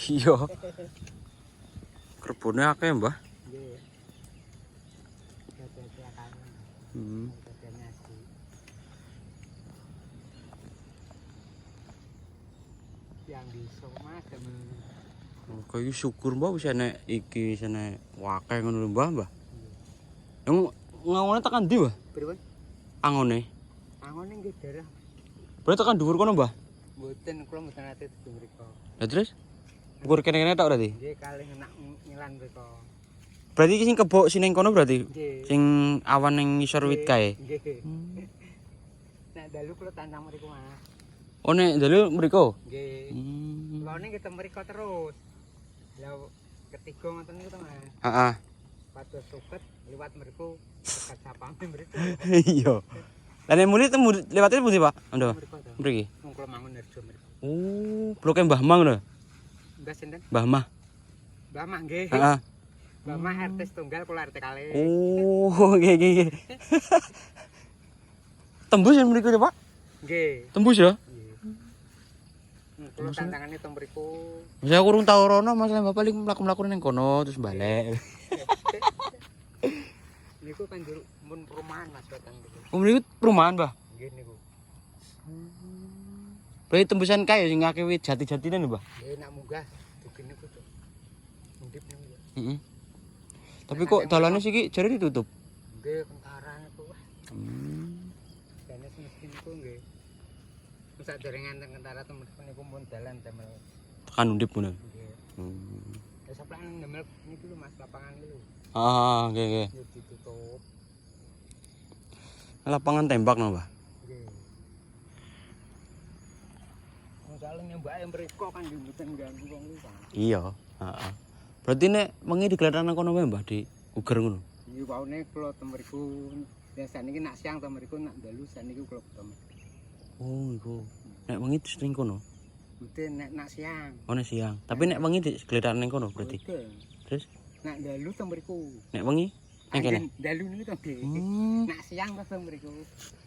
Iya. Kerbone akeh, Mbah. Nggih. Dadi akeh. Dadi ngaji. Yang iso Mas demen. Kaya syukur Mbah wis enek iki wis enek akeh ngono lho Mbah, Mbah. Yang ngawone tekan ndi, Mbah? Pripun? Angone. Angone nggih daerah. Berarti tekan dhuwur kono, Mbah? Mboten kula mboten ate di mriku. Lah terus? Ukur kene-kene tok berarti? Nggih kalih enak ngilan mriku. Berarti iki sing kebok sing ning kono berarti? Nggih. Sing awan ning ngisor wit kae. Nggih. Nek dalu kula tantang mriku Mas. Oh nek dalu mriko? Nggih. Kula ning kita mriku terus. Lah ketiga ngoten niku to Mas. Heeh. Pados suket liwat mriku dekat sapame mriku. Iya. Lah nek muni temu lewate pundi, Pak? Ando. Mriku to. Mriki. Wong kula mangun nerjo mriku. Oh, bloke Mbah Mang lho. Mbah sinten? Mbah Mah. Mbah Mah nggih. Heeh. Mbah Mah RT tunggal kula RT kalih. Oh, nggih nggih nggih. Tembus yang mriku Pak? Nggih. Tembus ya? Kula tantangane teng mriku. Saya kurang tau rono masalah Bapak paling mlaku-mlaku ning kono terus balik. Niku kan mun perumahan Mas Batang niku. Oh, mriku perumahan, Mbah. Nggih niku. Berarti tembusan kae sing ngake wit jati-jatine lho, Mbah. Nggih nak munggah dugi niku to. Undip niku. Heeh. Tapi kok dalane siki jare ditutup. Nggih kentara niku. Dene miskin niku nggih. Sak jaringan teng kentara temen niku pun dalan damel. Tekan undip ngono. Nggih. Ya saplakan damel niku lho Mas lapangan niku. Ah, nggih nggih. Nggih ditutup. Lapangan tembak no, Mbah. Nggih. Wong salene mbake mriko kan mboten ganggu wong liya. Iya, heeh. Berarti nek wengi digelar nang kono wae, Mbah, di Uger ngono. Iki waune kula teng mriku biasane iki nak siang teng mriku nak dalu saniki kula ketemu. Oh, iku. Nek wengi sering kono. Mboten nek nak siang. Oh, nek siang. Tapi nek wengi digelar nang kono berarti. Mboten. Terus Nak dalu teng mriku. nek wengi nang kene. Dalu niku to nggih. Nak siang to teng mriku.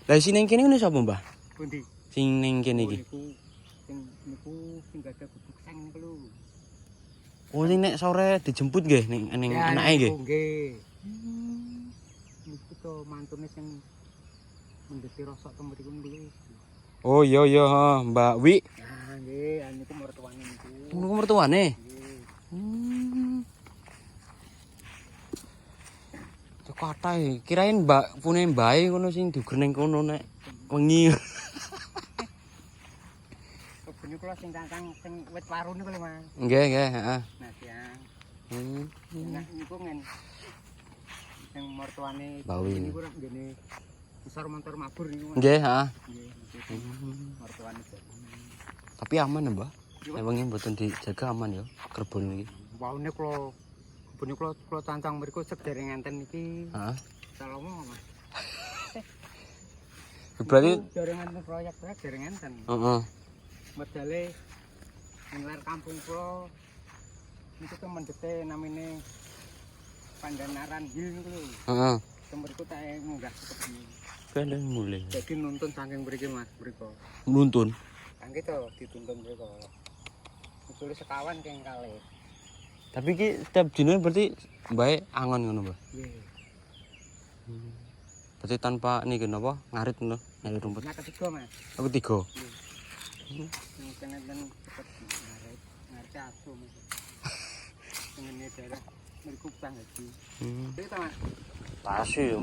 Lah sing ning kene ngene sapa, Mbah? Pundi? Sing ning kene iki. Niku sing gak ada gubuk seng niku lho. Oh, sing nek sore dijemput nggih ning anake nggih. Nggih. Niku to mantune sing mendeti rosok teng mriku niku. Oh, iya iya, heeh, Mbak Wi. Nah, nggih, niku mertuane niku. Niku mertuane. Nggih. Cek katae, kirain Mbak pune mbae ngono sing diuger ning kono nek wengi. Kebun kula sing kangkang sing wit waru niku lho, Mas. Nggih, nggih, heeh. Nah, siang. Hmm. Nah, niku ngen sing mertuane Bawi. niku rak ngene besar motor mabur niku. Mas. Nggih, heeh. Nggih, mertuane. Tapi aman, Mbah. Nek wengi mboten dijaga aman ya kerbon iki. Waune kula kebun kula tantang mriku sedereng enten iki. Heeh. Salomo, Mas. Berarti dereng enten proyek-proyek dereng enten. heeh. Medale ngelar kampung kula niku mendete namine Pandanaran Hill niku lho. Heeh. Temeriku tak munggah kebun. Kalian mulai. Jadi nuntun saking mriki Mas mriko. Nuntun. Kangge to dituntun mriko. Ditulis sekawan keng kalih. Tapi iki setiap dino berarti mbae angon ngono, Mbah. Nggih. Berarti tanpa niki napa ngarit ngono, nyari rumput. Nah ketiga Mas. Aku tiga. Sing kenen cepet ngarit asu Mas. Ngene daerah mriku Bang Haji. Iki to Mas. Tasi yo.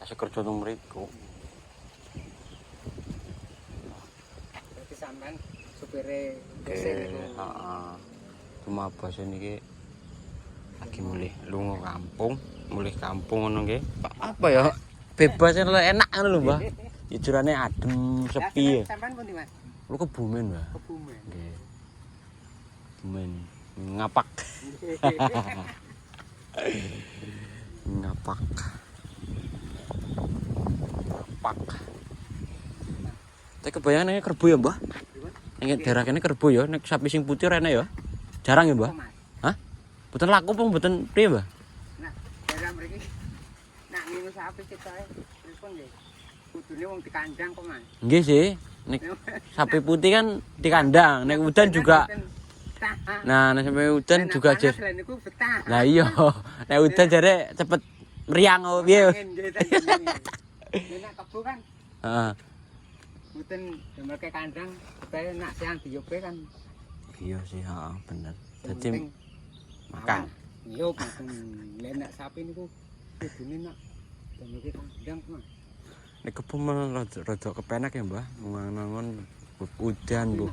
Tasi kerja nang mriku. Berarti sampean supire Oke, dosen niku. heeh. Cuma basa niki lagi mulih lunga kampung, mulih kampung ngono nggih. Apa ya? Bebas enak ngono lho, Mbah. Jujurane adem, sepi ya. Sampean pundi Mas? Lu Kebumen, Mbah. Kebumen. Nggih. Kebumen. Ngapak. Ngapak. Ngapak. Tapi kebayang nek kerbo ya, Mbah? Nek daerah kene kerbo ya, nek sapi sing putih rene ya. Jarang ya, Mbah? Hah? Mboten laku apa mboten priye, Mbah? Nah, daerah mriki nak ngene sapi cetae pripun nggih? Kudune wong dikandang kok, Mas. Nggih sih. Nek sapi putih kan di kandang, nek udan juga betah. Nah, nek sampai hujan Nek juga panas jar. lah niku betah. Nah iya, nek hujan jare cepet meriang apa piye. Angin nggih tadi. Nek kebo kan Heeh. mboten demel ke kandang, supaya nak siang diope kan. Iya sih, heeh, bener. Yang Dadi penting makan. Iya, makan. Lah nek sapi niku kudune nak demel ke kandang mah. Nek kebo malah rada kepenak ya, Mbah. Mangan-mangan hujan, Bu.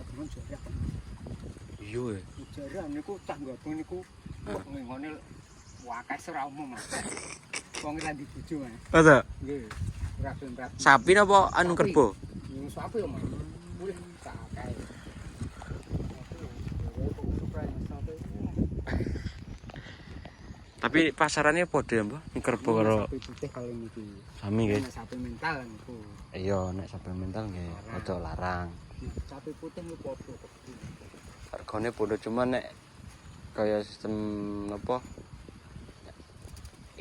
Iya. Jaran niku cah gabung niku kok ngene wakai ora umum Mas. Wong ra di bojo Mas. Masa? Nggih. Ora ben rapi. Sapi napa anu kerbo? Yo sapi yo Mas. Mulih sakai. Tapi pasarannya padha ya, Mbah? Kerbo karo sapi putih kali niki. sami nggih. Nek sapi mental niku. Iya, nek sapi mental nggih aja larang. Sapi putih niku padha. Hargane padha cuma nek kaya sistem apa?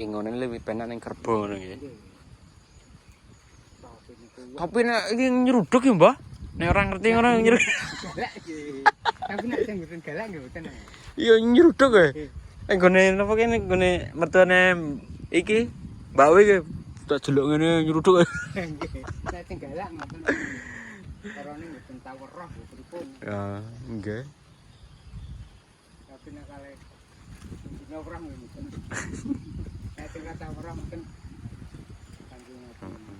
Ingone lebih penak ning kerbo ngono nggih. Sapi niku Tapi nek iki nyeruduk ya, Mbah? Nek ora ngerti ngono nyeruduk. galak nggih. Tapi nek sing mboten galak nggih mboten. Iya nyeruduk ya. Nek gone napa kene gone mertuane iki Mbak Wi iki tak jeluk ngene nyeruduk. Nggih. Nek sing galak mboten. Karone mboten tau weruh pripun. Ya, nggih. Tapi nek kale dina weruh nggih mboten. Nek sing tau weruh mboten. Kanggo ngoten.